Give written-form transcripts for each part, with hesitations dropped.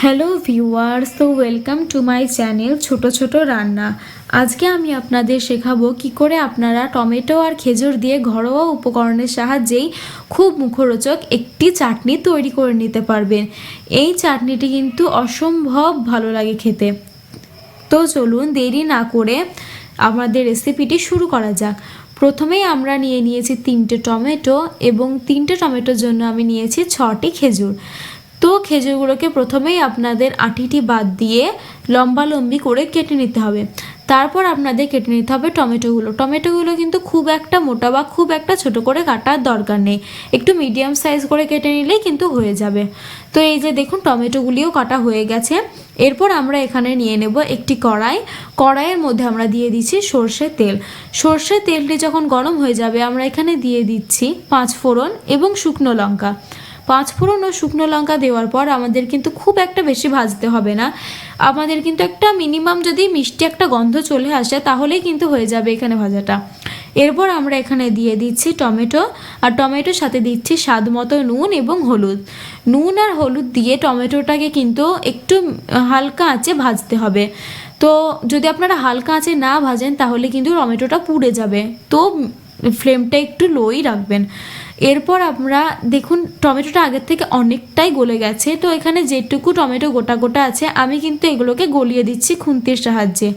Hello viewers, তো welcome to my channel ছোট ছোট রান্না। আজকে আমি আপনাদের শেখাবো কি করে আপনারা টমেটো আর খেজুর দিয়ে ঘরোয়া উপকরণের সাহায্যেই খুব মুখরোচক একটি চাটনি তৈরি করে নিতে পারবেন। এই চাটনিটি কিন্তু অসম্ভব ভালো লাগে খেতে। তো চলুন দেরি না করে আমাদের রেসিপিটি শুরু করা যাক। প্রথমেই আমরা নিয়েছি 3টে টমেটো এবং 3টে টমেটোর জন্য আমি নিয়েছি 6টি খেজুর। তো খেজুরগুলোকে প্রথমেই আপনাদের আঁটিটি বাদ দিয়ে লম্বালম্বি করে কেটে নিতে হবে। তারপর আপনাদের কেটে নিতে হবে টমেটোগুলো কিন্তু খুব একটা মোটা বা খুব একটা ছোট করে কাটার দরকার নেই, একটু মিডিয়াম সাইজ করে কেটে নিলেই কিন্তু হয়ে যাবে। তো এই যে দেখুন টমেটোগুলিও কাটা হয়ে গেছে। এরপর আমরা এখানে নিয়ে নেব একটি কড়াইয়ের মধ্যে আমরা দিয়ে দিচ্ছি সর্ষের তেলটি যখন গরম হয়ে যাবে আমরা এখানে দিয়ে দিচ্ছি 5 ফোড়ন এবং শুকনো লঙ্কা। 5 ফোড়ন ও শুকনো লঙ্কা দেওয়ার পর আমাদের কিন্তু খুব একটা বেশি ভাজতে হবে না, আমাদের কিন্তু একটা মিনিমাম যদি মিষ্টি একটা গন্ধ চলে আসে তাহলেই কিন্তু হয়ে যাবে এখানে ভাজাটা। এরপর আমরা এখানে দিয়ে দিচ্ছি টমেটো, আর টমেটোর সাথে দিচ্ছি স্বাদ মতো নুন এবং নুন আর হলুদ দিয়ে টমেটোটাকে কিন্তু একটু হালকা আঁচে ভাজতে হবে। তো যদি আপনারা হালকা আঁচে না ভাজেন তাহলে কিন্তু টমেটোটা পুড়ে যাবে, তো ফ্লেমটা একটু লোই রাখবেন। এরপর আমরা দেখুন টমেটোটা আগের থেকে অনেকটাই গলে গেছে, তো এখানে যেটুকু টমেটো গোটা গোটা আছে আমি কিন্তু এগুলোকে গলিয়ে দিচ্ছি খুন্তির সাহায্যে।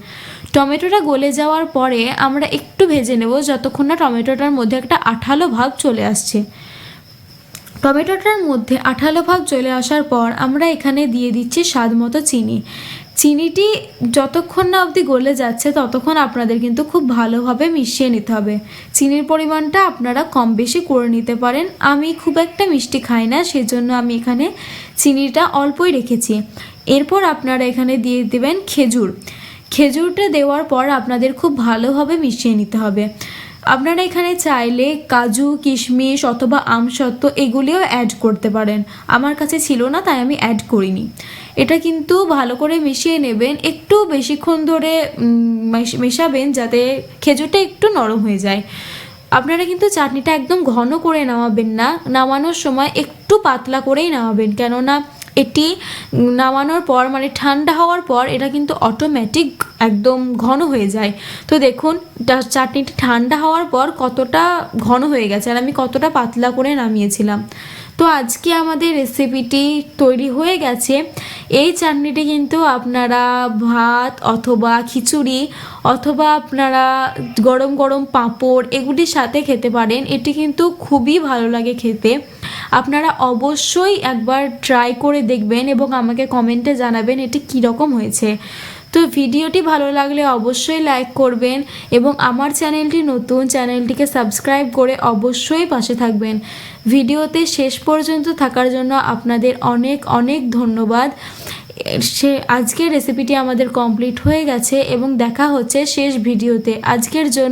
টমেটোটা গলে যাওয়ার পরে আমরা একটু ভেজে নেব যতক্ষণ না টমেটোটার মধ্যে একটা আঠালো ভাব চলে আসছে। টমেটোটার মধ্যে আঠালো ভাব চলে আসার পর আমরা এখানে দিয়ে দিচ্ছি স্বাদ মতো চিনিটি যতক্ষণ না অবধি গলে যাচ্ছে ততক্ষণ আপনাদের কিন্তু খুব ভালোভাবে মিশিয়ে নিতে হবে। চিনির পরিমাণটা আপনারা কম বেশি করে নিতে পারেন, আমি খুব একটা মিষ্টি খাই না সেজন্য আমি এখানে চিনিটা অল্পই রেখেছি। এরপর আপনারা এখানে দিয়ে দেবেন খেজুরটা দেওয়ার পর আপনাদের খুব ভালোভাবে মিশিয়ে নিতে হবে। আপনারা এখানে চাইলে কাজু কিশমিশ অথবা আমসত্ত্ব এগুলিও অ্যাড করতে পারেন, আমার কাছে ছিল না তাই আমি অ্যাড করিনি। এটা কিন্তু ভালো করে মিশিয়ে নেবেন, একটু বেশিক্ষণ ধরে মেশাবেন যাতে খেজুরটা একটু নরম হয়ে যায়। আপনারা কিন্তু চাটনিটা একদম ঘন করে নামাবেন না, নামানোর সময় একটু পাতলা করেই নামাবেন, কেননা এটি নামানোর পর মানে ঠান্ডা হওয়ার পর এটা কিন্তু অটোমেটিক একদম ঘন হয়ে যায়। তো দেখুন চাটনিটি ঠান্ডা হওয়ার পর কতটা ঘন হয়ে গেছে আর আমি কতটা পাতলা করে নামিয়েছিলাম। তো আজকে আমাদের রেসিপিটি তৈরি হয়ে গেছে। এই চাটনিটি কিন্তু আপনারা ভাত অথবা খিচুড়ি অথবা আপনারা গরম গরম পাঁপড় এগুলির সাথে খেতে পারেন, এটি কিন্তু খুবই ভালো লাগে খেতে। আপনারা অবশ্যই একবার ট্রাই করে দেখবেন এবং আমাকে কমেন্টে জানাবেন এটি কীরকম হয়েছে। তো ভিডিওটি ভালো লাগলে অবশ্যই লাইক করবেন এবং আমার চ্যানেলটি নতুন, চ্যানেলটিকে সাবস্ক্রাইব করে অবশ্যই পাশে থাকবেন। ভিডিওতে শেষ পর্যন্ত থাকার জন্য আপনাদের অনেক অনেক ধন্যবাদ। আজকের রেসিপিটি আমাদের কমপ্লিট হয়ে গেছে এবং দেখা হচ্ছে শেষ ভিডিওতে। আজকের জন্য